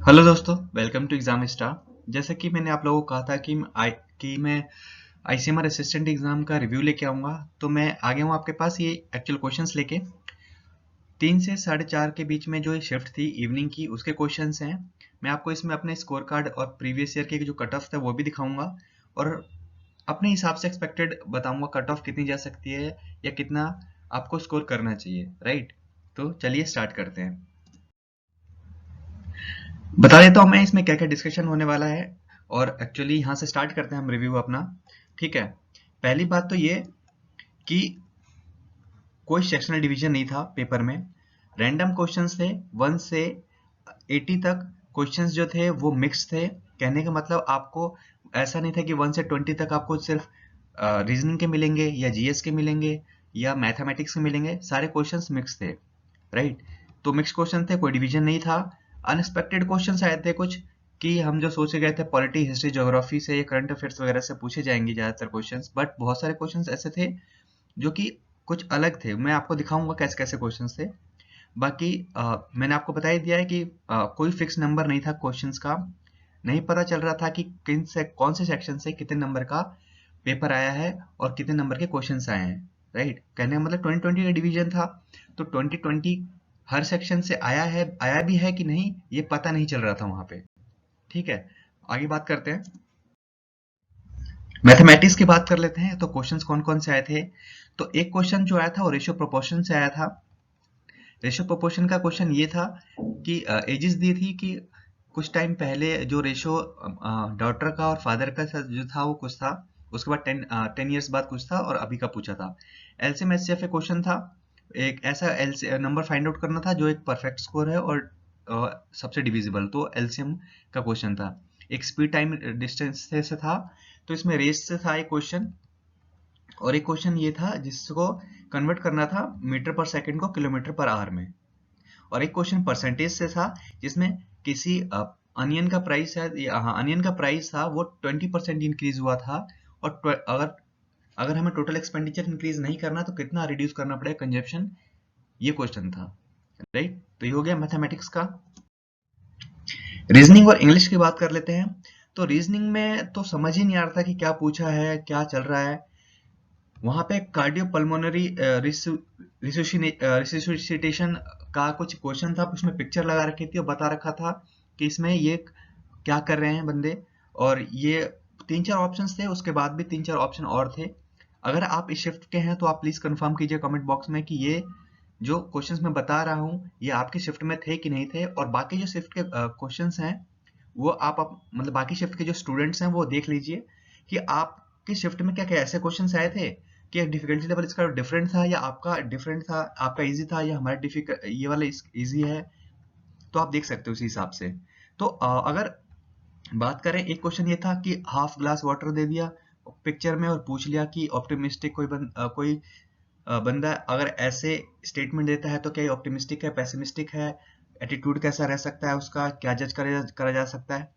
Hello दोस्तों, welcome to exam star. जैसे कि मैंने आप लोगों को कहा था कि मैं आईसीएमआर असिस्टेंट एग्जाम का रिव्यू लेके आऊँगा, तो मैं आ गया हूँ आपके पास ये एक्चुअल क्वेश्चंस लेके। 3 से 4:30 के बीच में जो ये शिफ्ट थी इवनिंग की, उसके क्वेश्चंस हैं। मैं आपको इसमें अपने स्कोर कार्ड और प्रीवियस ईयर के जो कट ऑफ था वो भी दिखाऊंगा, और अपने हिसाब से एक्सपेक्टेड बताऊंगा कट ऑफ कितनी जा सकती है या कितना आपको स्कोर करना चाहिए, राइट। तो चलिए स्टार्ट करते हैं। बता देता हूँ मैं इसमें क्या क्या डिस्कशन होने वाला है, और एक्चुअली यहाँ से स्टार्ट करते हैं हम रिव्यू अपना। ठीक है। पहली बात तो ये कि कोई सेक्शनल डिवीजन नहीं था पेपर में। रैंडम क्वेश्चंस थे। 1 से 80 तक क्वेश्चंस जो थे वो मिक्स थे। कहने का मतलब आपको ऐसा नहीं था कि 1 से 20 तक आपको सिर्फ रीजनिंग के मिलेंगे या जीएस के मिलेंगे या मैथमेटिक्स के मिलेंगे। सारे क्वेश्चंस मिक्स थे, राइट। तो मिक्स क्वेश्चन थे, कोई डिवीजन नहीं था। अनएक्सपेक्टेड क्वेश्चंस आए थे कुछ, कि हम जो सोचे गए थे पॉलिटी, हिस्ट्री, ज्योग्राफी से या करंट अफेयर्स वगैरह से पूछे जाएंगे ज्यादातर क्वेश्चंस, बट बहुत सारे क्वेश्चंस ऐसे थे जो कि कुछ अलग थे। मैं आपको दिखाऊंगा कैसे कैसे क्वेश्चंस थे। बाकी मैंने आपको बता ही दिया है कि कोई फिक्स नंबर नहीं था क्वेश्चंस का। नहीं पता चल रहा था कि कौन से सेक्शन से कितने नंबर का पेपर आया है और कितने नंबर के क्वेश्चंस आए हैं, राइट। कहने का मतलब 2020 का डिवीजन था, तो 2020 हर सेक्शन से आया भी है कि नहीं ये पता नहीं चल रहा था वहां पे। ठीक है, आगे बात करते हैं। मैथमेटिक्स की बात कर लेते हैं। तो क्वेश्चंस कौन कौन से आए थे। तो एक क्वेश्चन जो आया था वो रेशियो प्रोपोर्शन से आया था। रेशियो प्रोपोर्शन का क्वेश्चन ये था कि एजेस दी थी कि कुछ टाइम पहले जो रेशियो डॉटर का और फादर का जो था वो कुछ था, उसके बाद 10 ईयर्स बाद कुछ था, और अभी का पूछा था। एलसीएम एचसीएफ क्वेश्चन था। एक ऐसा नंबर फाइंड आउट करना था जो एक परफेक्ट स्कोर है और सबसे डिविजिबल, तो एलसीएम का क्वेश्चन था। एक स्पीड टाइम डिस्टेंस से था, तो इसमें रेस से था एक क्वेश्चन। और एक क्वेश्चन ये था जिसको कन्वर्ट करना था मीटर पर सेकंड को किलोमीटर पर आवर में। और एक क्वेश्चन परसेंटेज से था, जिसमें किसी अनियन का प्राइस है, हाँ अनियन का प्राइस था वो 20% इंक्रीज हुआ था, और अगर अगर हमें टोटल एक्सपेंडिचर इंक्रीज नहीं करना तो कितना रिड्यूस करना पड़ेगा कंजप्शन, ये क्वेश्चन था, राइट। तो ये हो गया मैथमेटिक्स का। रीजनिंग और इंग्लिश की बात कर लेते हैं। तो रीजनिंग में तो समझ ही नहीं आ रहा था कि क्या पूछा है, क्या चल रहा है। वहां पे कार्डियोपल्मोनरी रिसुसिटेशन का कुछ क्वेश्चन था, उसमें पिक्चर लगा रखी थी और बता रखा था कि इसमें ये क्या कर रहे हैं बंदे। और ये 3-4 ऑप्शंस थे, उसके बाद भी 3-4 ऑप्शन और थे। अगर आप इस शिफ्ट के हैं तो आप प्लीज कंफर्म कीजिए कमेंट बॉक्स में कि ये जो क्वेश्चंस मैं बता रहा हूँ ये आपके शिफ्ट में थे कि नहीं थे। और बाकी जो शिफ्ट के क्वेश्चंस हैं वो आप मतलब बाकी शिफ्ट के जो स्टूडेंट्स हैं वो देख लीजिए कि आपके शिफ्ट में क्या क्या ऐसे क्वेश्चंस आए थे कि डिफिकल्टी लेवल इसका डिफरेंट था या आपका डिफरेंट था, आपका इजी था या हमारा डिफिकल्ट ये वाला इजी है। तो आप देख सकते हो उसी हिसाब से। तो अगर बात करें, एक क्वेश्चन ये था कि हाफ ग्लास वाटर दे दिया पिक्चर में और पूछ लिया कि ऑप्टिमिस्टिक कोई बंदा अगर ऐसे स्टेटमेंट देता है तो क्या ये ऑप्टिमिस्टिक है, पेसिमिस्टिक है, एटीट्यूड कैसा रह सकता है उसका, क्या जज करा जा सकता है।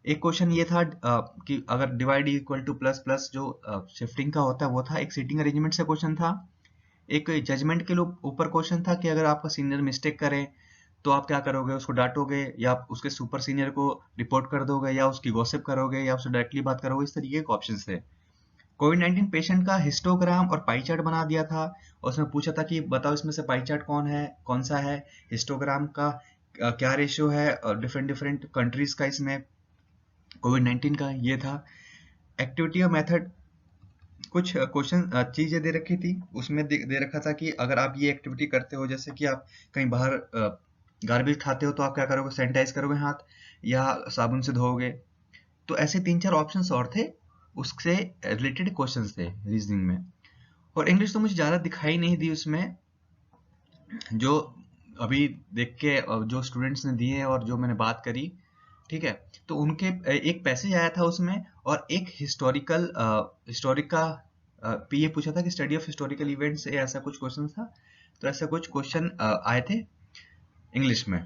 एक क्वेश्चन ये था कि अगर divide equal two plus plus जो शिफ्टिंग का होता है वो था। एक सीटिंग अरेंजमेंट से क्वेश्चन था। एक जजमेंट के ऊपर क्वेश्चन था कि अगर आपका सीनियर मिस्टेक करे तो आप क्या करोगे, उसको डांटोगे या आप उसके सुपर सीनियर को रिपोर्ट कर दोगे या उसकी गॉसिप करोगे या उससे डायरेक्टली बात करोगे। इस तरीके के ऑप्शन थे। कोविड-19 पेशेंट का हिस्टोग्राम और पाई चार्ट बना दिया था, और उसमें पूछा था कि बताओ इसमें से पाई चार्ट कौन सा है, हिस्टोग्राम का क्या रेशियो है, और डिफरेंट डिफरेंट कंट्रीज का इसमें कोविड-19 का ये था। एक्टिविटी और मेथड कुछ क्वेश्चन चीजें दे रखी थी, उसमें दे रखा था कि अगर आप ये एक्टिविटी करते हो, जैसे कि आप कहीं बाहर गार्बेज खाते हो तो आप क्या करोगे, सैनिटाइज करोगे हाथ या साबुन से धोओगे। तो ऐसे 3-4 ऑप्शंस और थे, उससे रिलेटेड क्वेश्चंस थे रीजनिंग में। और इंग्लिश तो मुझे ज्यादा दिखाई नहीं दी उसमें, जो अभी देख के जो स्टूडेंट्स ने दिए और जो मैंने बात करी, ठीक है। तो उनके एक पैसेज आया था उसमें, और एक हिस्टोरिक का ये पूछा था कि स्टडी ऑफ हिस्टोरिकल इवेंट्स, ऐसा कुछ क्वेश्चन था। तो ऐसा कुछ क्वेश्चन आए थे इंग्लिश में,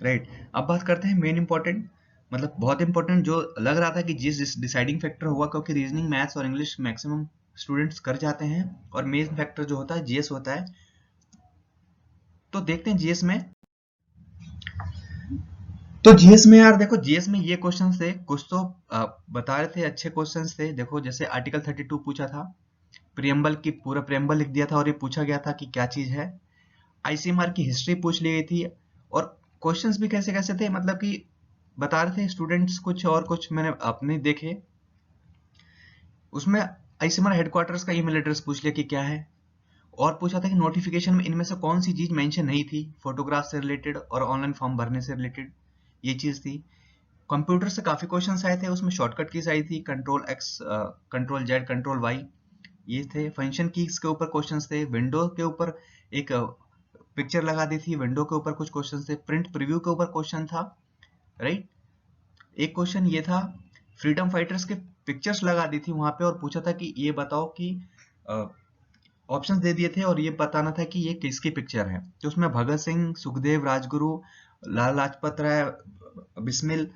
राइट। अब बात करते हैं मेन इंपॉर्टेंट, मतलब बहुत इंपॉर्टेंट जो लग रहा था कि जिस डिसाइडिंग फैक्टर हुआ, क्योंकि रीजनिंग, मैथ्स और इंग्लिश मैक्सिमम स्टूडेंट्स कर जाते हैं, और मेन फैक्टर जो होता है जीएस होता है। तो देखते हैं जीएस में तो जीएस में यार देखो, जीएस में ये क्वेश्चन थे कुछ तो बता रहे थे, अच्छे क्वेश्चन थे। देखो जैसे आर्टिकल 32 पूछा था, प्रियम्बल की पूरा प्रियम्बल लिख दिया था और ये पूछा गया था कि क्या चीज है। आईसीएमआर की हिस्ट्री पूछ ली गई थी, और क्वेश्चंस भी कैसे कैसे थे, मतलब कि बता रहे थे स्टूडेंट्स कुछ, और कुछ मैंने अपने देखे। उसमें आईसीएमआर हेडक्वार्टर्स का ईमेल एड्रेस पूछ लिया कि क्या है, और पूछा था कि नोटिफिकेशन में इनमें से कौन सी चीज मेंशन नहीं थी, फोटोग्राफ से रिलेटेड और ऑनलाइन फॉर्म भरने से रिलेटेड, ये चीज थी। कंप्यूटर से काफी क्वेश्चंस आए थे, उसमें शॉर्टकट कीज आई थी, control X, control Z, control Y, ये थे। फंक्शन कीज के ऊपर क्वेश्चंस थे, विंडो के ऊपर एक पिक्चर लगा दी थी, विंडो के ऊपर कुछ क्वेश्चंस थे, प्रिंट प्रीव्यू के ऊपर क्वेश्चन था, राइट। एक क्वेश्चन ये था, फ्रीडम फाइटर्स के पिक्चर्स लगा दी थी वहां पे, और पूछा था कि ये बताओ कि ऑप्शंस दे दिए थे और ये बताना था कि ये किसकी पिक्चर है। तो उसमें भगत सिंह, सुखदेव, राजगुरु, लाला लाजपत राय, बिस्मिल,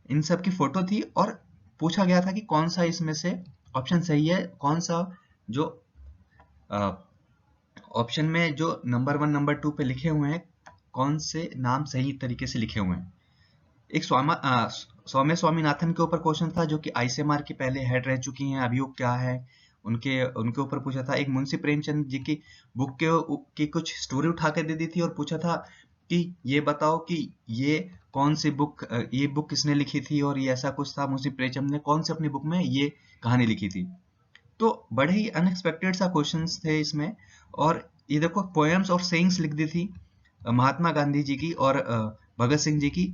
इन सब की फोटो थी, और पूछा गया था कि कौन सा इसमें से ऑप्शन सही है, कौन सा जो ऑप्शन में जो नंबर 1 नंबर 2 पे लिखे हुए हैं, कौन से नाम सही तरीके से लिखे हुए हैं। एक सौम्य स्वामीनाथन के ऊपर क्वेश्चन था, जो कि आईसीएमआर की पहले हेड रह चुकी हैं, अभी वो क्या है, उनके उनके ऊपर पूछा था। एक मुंशी प्रेमचंद जी की बुक की कुछ स्टोरी उठा के दे दी थी, और पूछा था कि ये बताओ कि ये कौन सी बुक, ये बुक किसने लिखी थी, और ये ऐसा कुछ था, मुंशी प्रेमचंद ने कौन सी अपनी बुक में ये कहानी लिखी थी। तो बड़े ही अनएक्सपेक्टेड सा क्वेश्चंस थे इसमें। और ये देखो पोएम्स और सेइंग्स लिख दी थी महात्मा गांधी जी की और भगत सिंह जी की।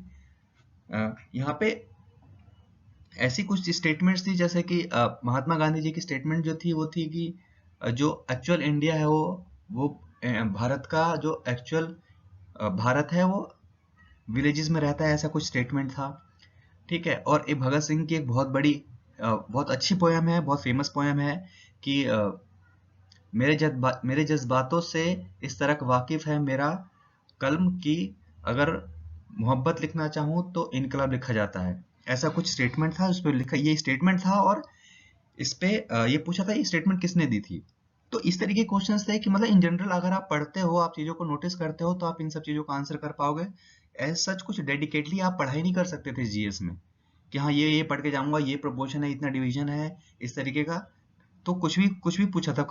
यहाँ पे ऐसी कुछ स्टेटमेंट्स थी, जैसे कि महात्मा गांधी जी की स्टेटमेंट जो थी वो थी कि जो एक्चुअल इंडिया है वो भारत का जो एक्चुअल भारत है वो विलेजेस में रहता है, ऐसा कुछ स्टेटमेंट था, ठीक है। और एक भगत सिंह की एक बहुत बड़ी बहुत अच्छी पोयम है, बहुत फेमस पोयम है कि मेरे जज्बातों से इस तरह वाकिफ है मेरा कलम की, अगर मोहब्बत लिखना चाहूँ तो इनकलाब लिखा जाता है। ऐसा कुछ स्टेटमेंट था, उस पर लिखा ये स्टेटमेंट था, और इस पे ये पूछा था ये स्टेटमेंट किसने दी थी। तो इस तरीके के क्वेश्चंस थे कि मतलब इन जनरल अगर आप पढ़ते हो, आप चीजों को नोटिस करते हो, तो आप इन सब चीजों का आंसर कर पाओगे। एज सच कुछ डेडिकेटली आप पढ़ाई नहीं कर सकते थे जीएस में कि हाँ ये पढ़ के जाऊंगा, ये प्रोपोर्शन है, इतना डिवीजन है, इस तरीके का। तो कुछ भी पूछा था,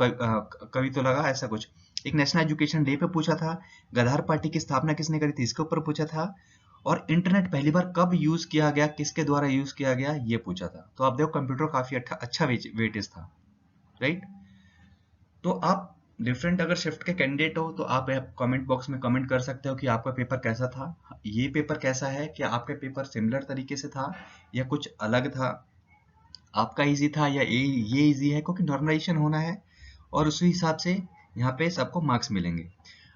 कवि तो लगा ऐसा कुछ। एक नेशनल एजुकेशन डे पे पूछा था, गद्दार पार्टी की स्थापना किसने करी थी, इसके ऊपर पूछा था, और इंटरनेट पहली बार कब यूज किया गया, किसके द्वारा यूज किया गया, ये पूछा था। तो आप देखो कंप्यूटर काफी अच्छा वेटेज था, राइट। तो आप डिफरेंट अगर शिफ्ट के कैंडिडेट हो तो आप कमेंट बॉक्स में कमेंट कर सकते हो कि आपका पेपर कैसा था, ये पेपर कैसा है, क्या आपका पेपर सिमिलर तरीके से था या कुछ अलग था, आपका इजी था या ये इजी है, क्योंकि नॉर्मलाइजेशन होना है और उसी हिसाब से यहाँ पे सबको मार्क्स मिलेंगे।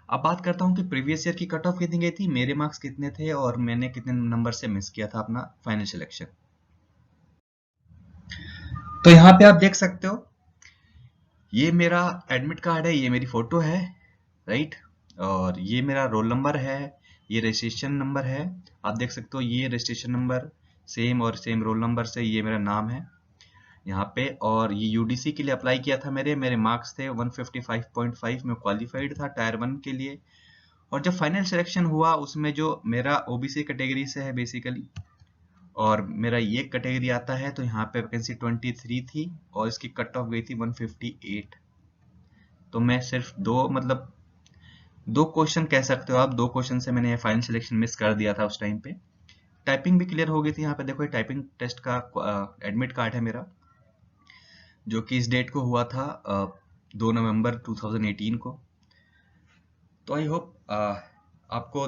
अब बात करता हूँ कि प्रीवियस ईयर की कट ऑफ कितनी गई थी, मेरे मार्क्स कितने थे और मैंने कितने नंबर से मिस किया था अपना फाइनल सिलेक्शन। तो यहाँ पे आप देख सकते हो, ये मेरा एडमिट कार्ड है, ये मेरी फोटो है, राइट, और ये मेरा रोल नंबर है, ये रजिस्ट्रेशन नंबर है, आप देख सकते हो ये रजिस्ट्रेशन नंबर सेम, और सेम रोल नंबर से ये मेरा नाम है यहाँ पे। और ये यूडीसी के लिए अप्लाई किया था, मेरे मार्क्स थे 155.5 में क्वालिफाइड था टायर 1 के लिए। और जब फाइनल सिलेक्शन हुआ उसमें जो मेरा ओबीसी कैटेगरी से है बेसिकली, और मेरा ये कैटेगरी आता है, तो यहाँ पे वैकेंसी 23 थी और इसकी कट ऑफ गई थी 158। तो मैं सिर्फ दो क्वेश्चन कह सकते हो आप, दो क्वेश्चन से मैंने फाइनल सिलेक्शन मिस कर दिया था उस टाइम पे। टाइपिंग भी क्लियर हो गई थी, यहाँ पे देखो टाइपिंग टेस्ट का एडमिट कार्ड है मेरा, जो कि इस डेट को हुआ था 2 नवंबर 2018 को। तो आई होप आपको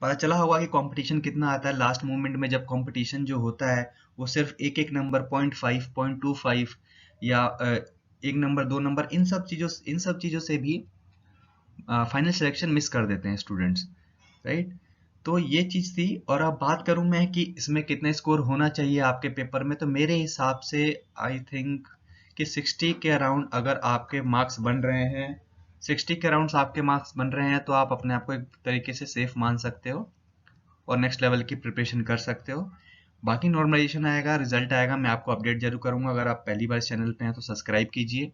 पता चला होगा कि कंपटीशन कितना आता है लास्ट मोमेंट में, जब कंपटीशन जो होता है वो सिर्फ एक एक नंबर 0.5 0.25 या एक नंबर 2 नंबर, इन सब चीजों से भी फाइनल सिलेक्शन मिस कर देते हैं स्टूडेंट्स, राइट। तो ये चीज थी। और अब बात करूं मैं कि इसमें कितने स्कोर होना चाहिए आपके पेपर में, तो मेरे हिसाब से आई थिंक कि 60 के अराउंड अगर आपके मार्क्स बन रहे हैं, 60 के अराउंड आपके मार्क्स बन रहे हैं, तो आप अपने आप को एक तरीके से सेफ मान सकते हो और नेक्स्ट लेवल की प्रिपरेशन कर सकते हो। बाकी नॉर्मलाइजेशन आएगा, रिजल्ट आएगा, मैं आपको अपडेट जरूर करूंगा। अगर आप पहली बार इस चैनल पे हैं तो सब्सक्राइब कीजिए,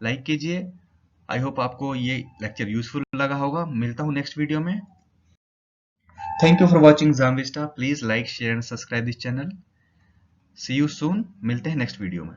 लाइक कीजिए। आई होप आपको ये लेक्चर यूजफुल लगा होगा। मिलता हूँ नेक्स्ट वीडियो में। Thank you for watching Exam Vista. Please like share and subscribe this channel. See you soon. मिलते हैं नेक्स्ट वीडियो में।